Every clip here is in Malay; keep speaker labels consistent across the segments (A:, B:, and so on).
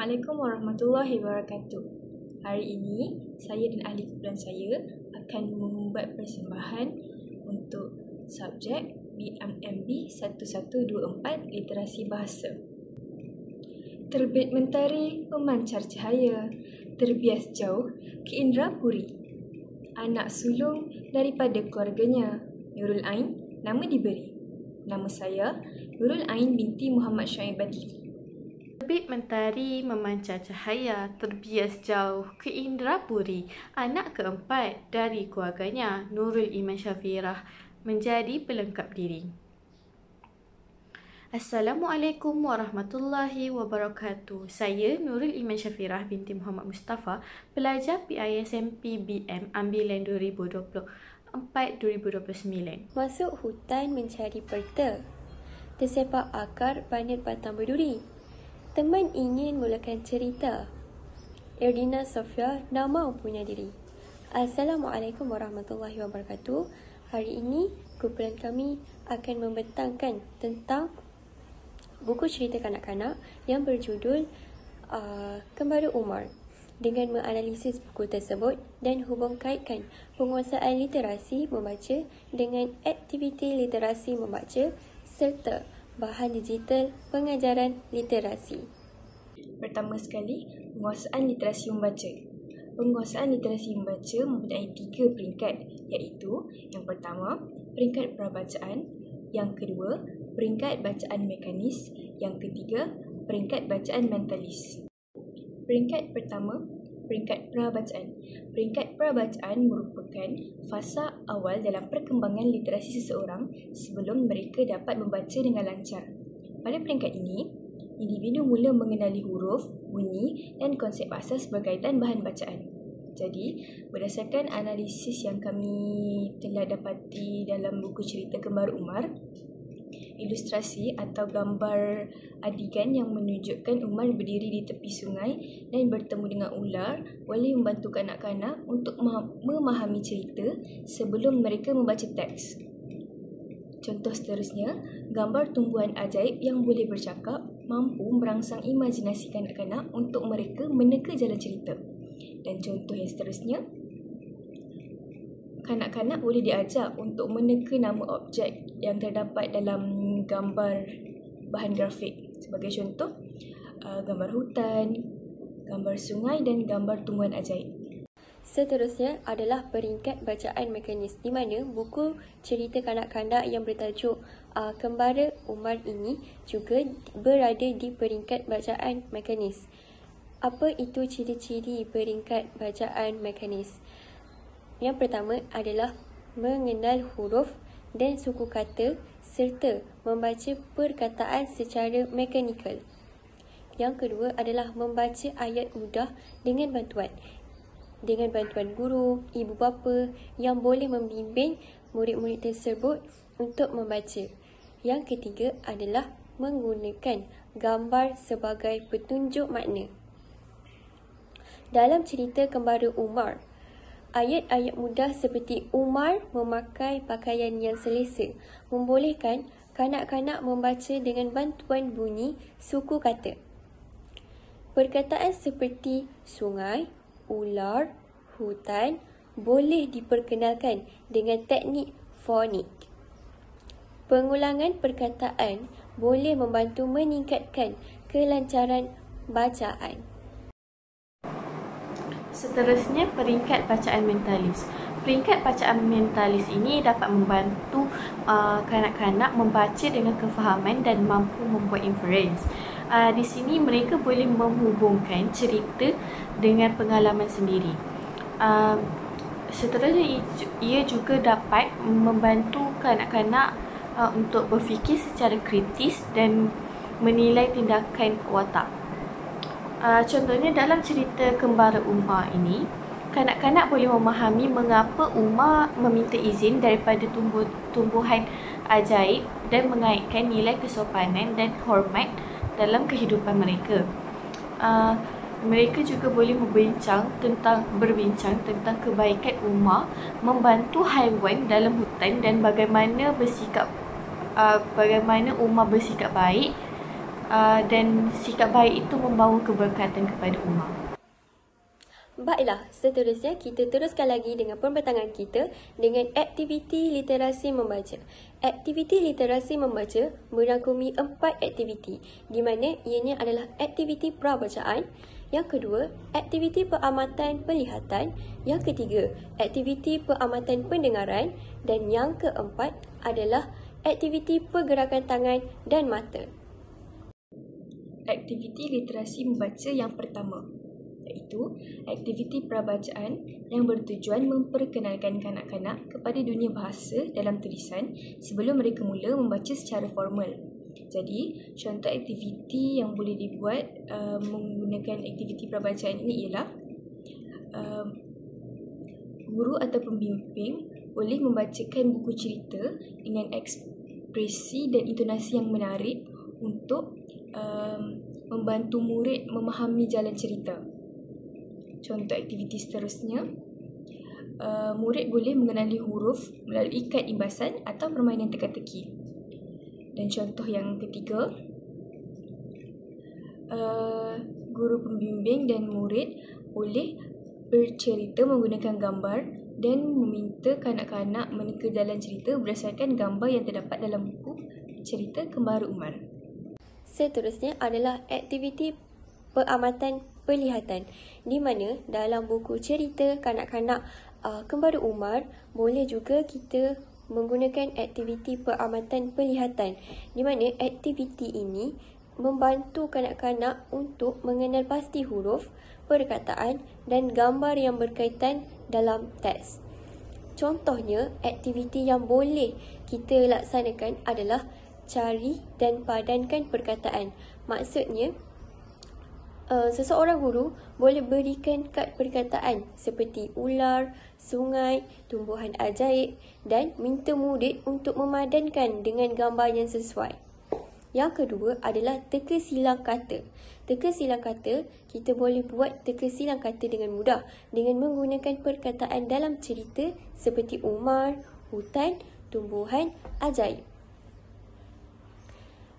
A: Assalamualaikum warahmatullahi wabarakatuh. Hari ini, saya dan ahli kumpulan saya akan membuat persembahan untuk subjek BMMB 1124 Literasi Bahasa. Terbit mentari memancar cahaya, terbias jauh ke Indrapuri. Anak sulung daripada keluarganya, Nurul Ain, nama diberi. Nama saya, Nurul Ain binti Muhammad Syuaib Badli.
B: Terbit mentari memancar cahaya, terbias jauh ke Indrapuri. Anak keempat dari keluarganya, Nurul Iman Syafirah, menjadi pelengkap diri. Assalamualaikum warahmatullahi wabarakatuh. Saya Nurul Iman Syafirah binti Muhammad Mustafa, pelajar PISMP BM ambilan 2024-2029.
C: Masuk hutan mencari perta, tersepak akar panit batang berduri. Teman ingin mulakan cerita. Erdina Sofia nama punya diri. Assalamualaikum warahmatullahi wabarakatuh. Hari ini kumpulan kami akan membentangkan tentang buku cerita kanak-kanak yang berjudul Kembara Umar, dengan menganalisis buku tersebut dan hubung kaitkan penguasaan literasi membaca dengan aktiviti literasi membaca serta bahan digital pengajaran literasi.
A: Pertama sekali, penguasaan literasi membaca. Penguasaan literasi membaca mempunyai 3 peringkat, iaitu yang pertama, peringkat prabacaan, yang kedua, peringkat bacaan mekanis, yang ketiga, peringkat bacaan mentalis. Peringkat pertama, peringkat prabacaan. Peringkat prabacaan merupakan fasa awal dalam perkembangan literasi seseorang sebelum mereka dapat membaca dengan lancar. Pada peringkat ini, individu mula mengenali huruf, bunyi dan konsep bahasa berkaitan bahan bacaan. Jadi, berdasarkan analisis yang kami telah dapati dalam buku cerita Kembara Umar, ilustrasi atau gambar adegan yang menunjukkan Umar berdiri di tepi sungai dan bertemu dengan ular boleh membantu kanak-kanak untuk memahami cerita sebelum mereka membaca teks. Contoh seterusnya, gambar tumbuhan ajaib yang boleh bercakap mampu merangsang imajinasi kanak-kanak untuk mereka meneka jalan cerita. Dan contoh yang seterusnya, kanak-kanak boleh diajar untuk meneka nama objek yang terdapat dalam gambar bahan grafik. Sebagai contoh, gambar hutan, gambar sungai dan gambar tumbuhan ajaib.
C: Seterusnya adalah peringkat bacaan mekanis, di mana buku cerita kanak-kanak yang bertajuk Kembara Umar ini juga berada di peringkat bacaan mekanis. Apa itu ciri-ciri peringkat bacaan mekanis? Yang pertama adalah mengenal huruf dan suku kata serta membaca perkataan secara mekanikal. Yang kedua adalah membaca ayat mudah dengan bantuan guru, ibu bapa yang boleh membimbing murid-murid tersebut untuk membaca. Yang ketiga adalah menggunakan gambar sebagai petunjuk makna. Dalam cerita Kembara Umar, ayat-ayat mudah seperti Umar memakai pakaian yang selesa membolehkan kanak-kanak membaca dengan bantuan bunyi suku kata. Perkataan seperti sungai, ular, hutan boleh diperkenalkan dengan teknik fonik. Pengulangan perkataan boleh membantu meningkatkan kelancaran bacaan.
B: Seterusnya, peringkat bacaan mentalis. Peringkat bacaan mentalis ini dapat membantu kanak-kanak membaca dengan kefahaman dan mampu membuat inference. Di sini mereka boleh menghubungkan cerita dengan pengalaman sendiri. Seterusnya, ia juga dapat membantu kanak-kanak untuk berfikir secara kritis dan menilai tindakan watak. Contohnya dalam cerita Kembara Umar ini, kanak-kanak boleh memahami mengapa Umar meminta izin daripada tumbuhan ajaib dan mengaitkan nilai kesopanan dan hormat dalam kehidupan mereka. Mereka juga boleh berbincang tentang kebaikan Umar membantu haiwan dalam hutan dan bagaimana Umar bersikap baik dan sikap baik itu membawa keberkatan kepada umat.
C: Baiklah, seterusnya kita teruskan lagi dengan pembentangan kita dengan aktiviti literasi membaca. Aktiviti literasi membaca merangkumi 4 aktiviti, di mana ianya adalah aktiviti prabacaan, yang kedua, aktiviti pengamatan penglihatan, yang ketiga, aktiviti pengamatan pendengaran, dan yang keempat adalah aktiviti pergerakan tangan dan mata.
A: Aktiviti literasi membaca yang pertama iaitu aktiviti prabacaan yang bertujuan memperkenalkan kanak-kanak kepada dunia bahasa dalam tulisan sebelum mereka mula membaca secara formal. Jadi, contoh aktiviti yang boleh dibuat menggunakan aktiviti prabacaan ini ialah guru atau pembimbing boleh membacakan buku cerita dengan ekspresi dan intonasi yang menarik untuk membantu murid memahami jalan cerita. Contoh aktiviti seterusnya, murid boleh mengenali huruf melalui kad imbasan atau permainan teka-teki. Dan contoh yang ketiga, guru pembimbing dan murid boleh bercerita menggunakan gambar dan meminta kanak-kanak meneka jalan cerita berdasarkan gambar yang terdapat dalam buku cerita Kembara Umar.
C: Seterusnya adalah aktiviti pengamatan penglihatan, di mana dalam buku cerita kanak-kanak Kembara Umar boleh juga kita menggunakan aktiviti pengamatan penglihatan, di mana aktiviti ini membantu kanak-kanak untuk mengenal pasti huruf, perkataan dan gambar yang berkaitan dalam teks. Contohnya, aktiviti yang boleh kita laksanakan adalah cari dan padankan perkataan. Maksudnya, seseorang guru boleh berikan kad perkataan seperti ular, sungai, tumbuhan ajaib dan minta murid untuk memadankan dengan gambar yang sesuai. Yang kedua adalah teka silang kata. Teka silang kata, kita boleh buat teka silang kata dengan mudah dengan menggunakan perkataan dalam cerita seperti Umar, hutan, tumbuhan, ajaib.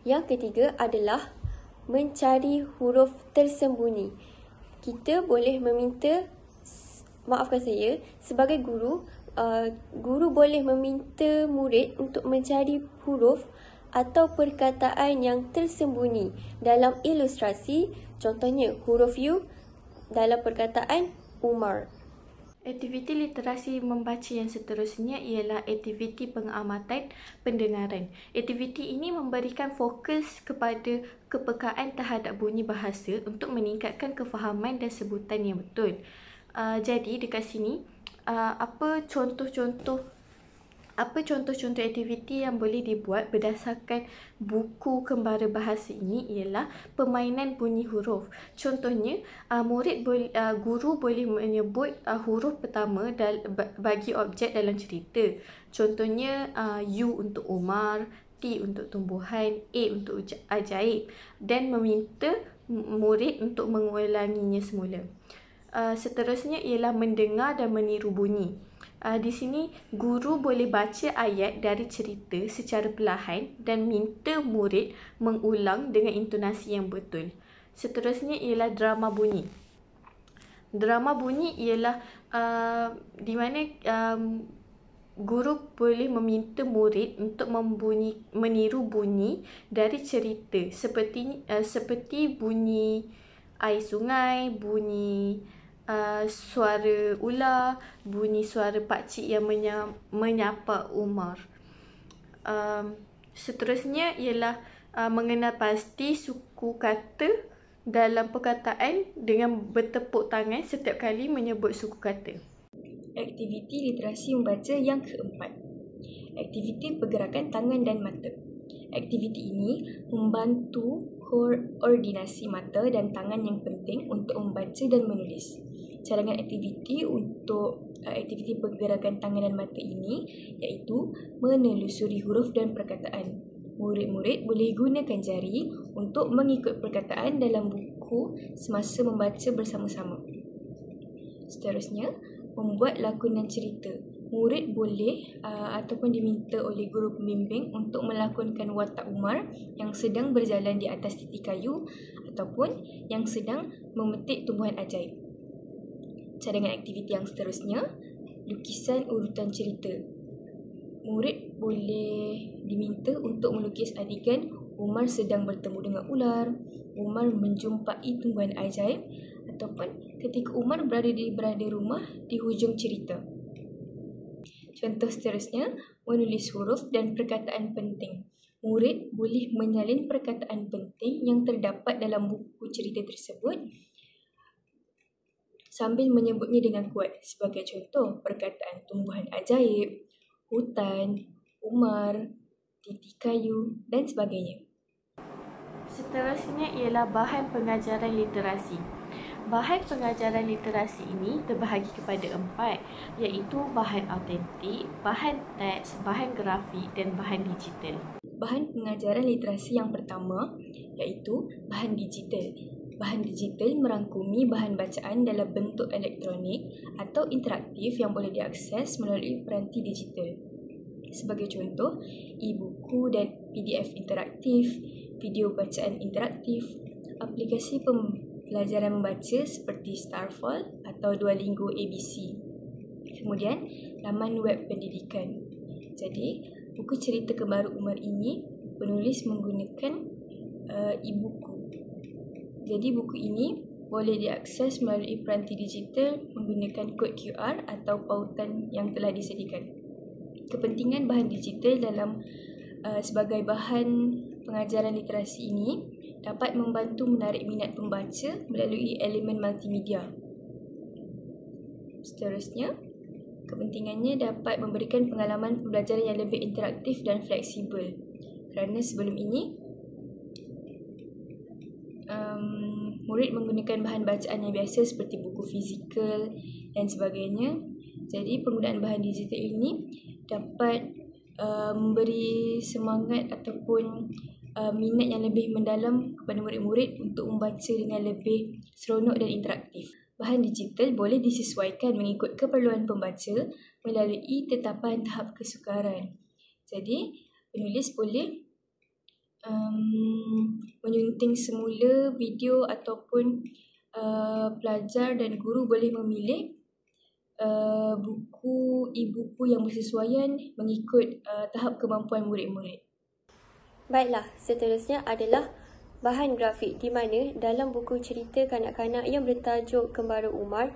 C: Yang ketiga adalah mencari huruf tersembunyi. Kita boleh meminta, maafkan saya, sebagai guru, guru boleh meminta murid untuk mencari huruf atau perkataan yang tersembunyi dalam ilustrasi, contohnya huruf U dalam perkataan Umar.
B: Aktiviti literasi membaca yang seterusnya ialah aktiviti pengamatan pendengaran. Aktiviti ini memberikan fokus kepada kepekaan terhadap bunyi bahasa untuk meningkatkan kefahaman dan sebutan yang betul. Jadi dekat sini, apa contoh-contoh aktiviti yang boleh dibuat berdasarkan buku Kembara Bahasa ini ialah permainan bunyi huruf. Contohnya, guru boleh menyebut huruf pertama bagi objek dalam cerita. Contohnya, U untuk Umar, T untuk tumbuhan, A untuk ajaib dan meminta murid untuk mengulanginya semula. Seterusnya ialah mendengar dan meniru bunyi. Di sini, guru boleh baca ayat dari cerita secara perlahan dan minta murid mengulang dengan intonasi yang betul. Seterusnya ialah drama bunyi. Drama bunyi ialah di mana guru boleh meminta murid untuk meniru bunyi dari cerita seperti bunyi air sungai, bunyi suara ular, bunyi suara pakcik yang menyapa Umar. Seterusnya ialah mengenal pasti suku kata dalam perkataan dengan bertepuk tangan setiap kali menyebut suku kata.
A: Aktiviti literasi membaca yang keempat, aktiviti pergerakan tangan dan mata. Aktiviti ini membantu koordinasi mata dan tangan yang penting untuk membaca dan menulis. Cadangan aktiviti untuk aktiviti pergerakan tangan dan mata ini iaitu menelusuri huruf dan perkataan. Murid-murid boleh gunakan jari untuk mengikut perkataan dalam buku semasa membaca bersama-sama. Seterusnya, membuat lakonan cerita murid boleh ataupun diminta oleh guru pembimbing untuk melakonkan watak Umar yang sedang berjalan di atas titik kayu ataupun yang sedang memetik tumbuhan ajaib. Cadangan aktiviti yang seterusnya, lukisan urutan cerita. Murid boleh diminta untuk melukis adegan Umar sedang bertemu dengan ular, Umar menjumpai tumbuhan ajaib ataupun ketika Umar berada di beranda rumah di hujung cerita. Contoh seterusnya, menulis huruf dan perkataan penting. Murid boleh menyalin perkataan penting yang terdapat dalam buku cerita tersebut sambil menyebutnya dengan kuat. Sebagai contoh, perkataan tumbuhan ajaib, hutan, Umar, titik kayu dan sebagainya.
B: Seterusnya ialah bahan pengajaran literasi. Bahan pengajaran literasi ini terbahagi kepada 4, iaitu bahan autentik, bahan teks, bahan grafik dan bahan digital.
A: Bahan pengajaran literasi yang pertama iaitu bahan digital. Bahan digital merangkumi bahan bacaan dalam bentuk elektronik atau interaktif yang boleh diakses melalui peranti digital. Sebagai contoh, e-buku dan PDF interaktif, video bacaan interaktif, aplikasi pelajaran membaca seperti Starfall atau Duolingo ABC. Kemudian, laman web pendidikan. Jadi, buku cerita Kembaru Umar ini penulis menggunakan e-buku. Jadi, buku ini boleh diakses melalui peranti digital menggunakan kod QR atau pautan yang telah disediakan. Kepentingan bahan digital dalam sebagai bahan pengajaran literasi ini dapat membantu menarik minat pembaca melalui elemen multimedia. Seterusnya, kepentingannya dapat memberikan pengalaman pembelajaran yang lebih interaktif dan fleksibel. Kerana sebelum ini, murid menggunakan bahan bacaan yang biasa seperti buku fizikal dan sebagainya. Jadi, penggunaan bahan digital ini dapat memberi semangat ataupun minat yang lebih mendalam kepada murid-murid untuk membaca dengan lebih seronok dan interaktif. Bahan digital boleh disesuaikan mengikut keperluan pembaca melalui tetapan tahap kesukaran. Jadi, penulis boleh menyunting semula video ataupun pelajar dan guru boleh memilih e-buku yang bersesuaian mengikut tahap kemampuan murid-murid.
C: Baiklah, seterusnya adalah bahan grafik di mana dalam buku cerita kanak-kanak yang bertajuk Kembaru Umar,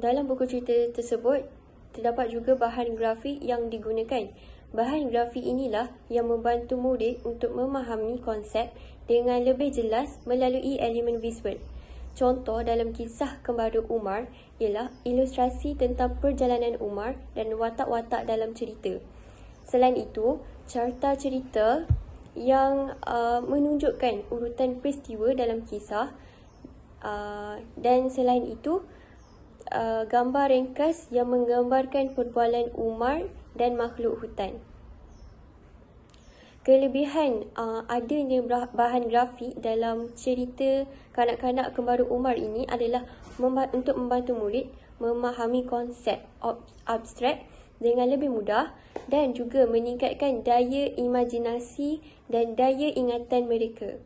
C: dalam buku cerita tersebut terdapat juga bahan grafik yang digunakan. Bahan grafik inilah yang membantu murid untuk memahami konsep dengan lebih jelas melalui elemen visual. Contoh dalam kisah Kembaru Umar ialah ilustrasi tentang perjalanan Umar dan watak-watak dalam cerita. Selain itu, carta cerita yang menunjukkan urutan peristiwa dalam kisah, dan selain itu, gambar ringkas yang menggambarkan perbualan Umar dan makhluk hutan. Kelebihan adanya bahan grafik dalam cerita kanak-kanak Kembaru Umar ini adalah untuk membantu murid memahami konsep abstrak dengan lebih mudah dan juga meningkatkan daya imajinasi dan daya ingatan mereka.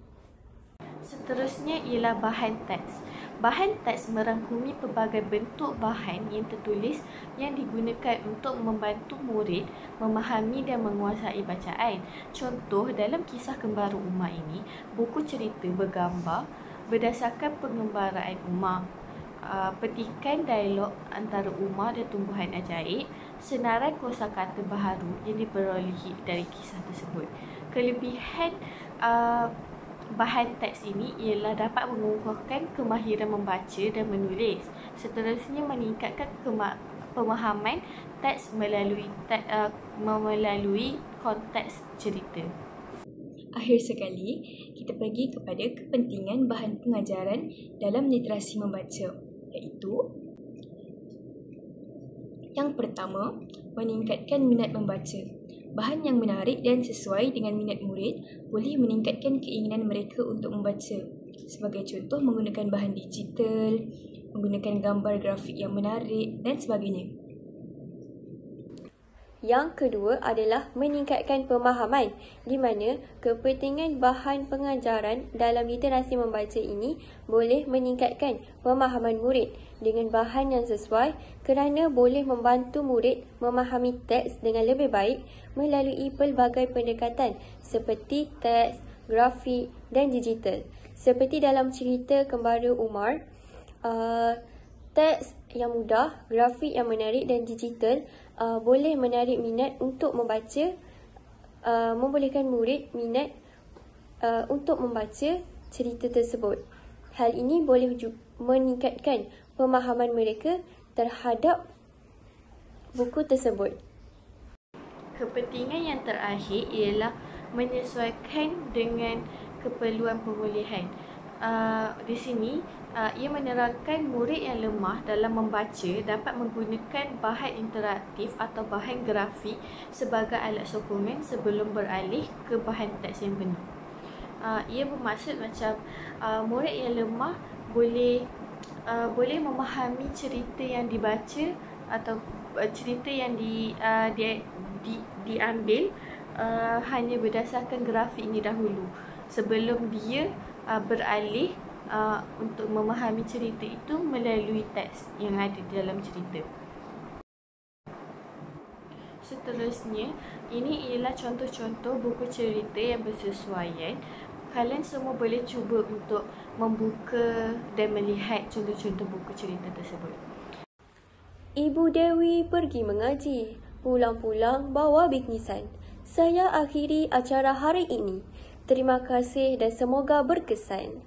B: Seterusnya ialah bahan teks. Bahan teks merangkumi pelbagai bentuk bahan yang tertulis yang digunakan untuk membantu murid memahami dan menguasai bacaan. Contoh, dalam kisah Kembaru Umar ini, buku cerita bergambar berdasarkan pengembaraan Umar, petikan dialog antara Umar dan tumbuhan ajaib, senarai kosakata baharu yang diperolehi dari kisah tersebut. Kelebihan bahan teks ini ialah dapat mengukuhkan kemahiran membaca dan menulis. Seterusnya, meningkatkan pemahaman teks melalui konteks cerita.
A: Akhir sekali, kita pergi kepada kepentingan bahan pengajaran dalam literasi membaca, iaitu yang pertama, meningkatkan minat membaca. Bahan yang menarik dan sesuai dengan minat murid boleh meningkatkan keinginan mereka untuk membaca. Sebagai contoh, menggunakan bahan digital, menggunakan gambar grafik yang menarik dan sebagainya.
C: Yang kedua adalah meningkatkan pemahaman, di mana kepentingan bahan pengajaran dalam literasi membaca ini boleh meningkatkan pemahaman murid dengan bahan yang sesuai kerana boleh membantu murid memahami teks dengan lebih baik melalui pelbagai pendekatan seperti teks, grafik dan digital. Seperti dalam cerita Kembara Umar, teks yang mudah, grafik yang menarik dan digital boleh menarik minat untuk membaca, membolehkan murid minat untuk membaca cerita tersebut. Hal ini boleh meningkatkan pemahaman mereka terhadap buku tersebut.
B: Kepentingan yang terakhir ialah menyesuaikan dengan keperluan pemulihan. Di sini, ia menerangkan murid yang lemah dalam membaca dapat menggunakan bahan interaktif atau bahan grafik sebagai alat sokongan sebelum beralih ke bahan teks yang benar. Ia bermaksud macam murid yang lemah boleh memahami cerita yang dibaca atau cerita yang diambil hanya berdasarkan grafik ini dahulu sebelum dia beralih untuk memahami cerita itu melalui teks yang ada di dalam cerita. Seterusnya, ini ialah contoh-contoh buku cerita yang bersesuaian. Kalian semua boleh cuba untuk membuka dan melihat contoh-contoh buku cerita tersebut.
C: Ibu Dewi pergi mengaji, pulang-pulang bawa bingkisan. Saya akhiri acara hari ini. Terima kasih dan semoga berkesan.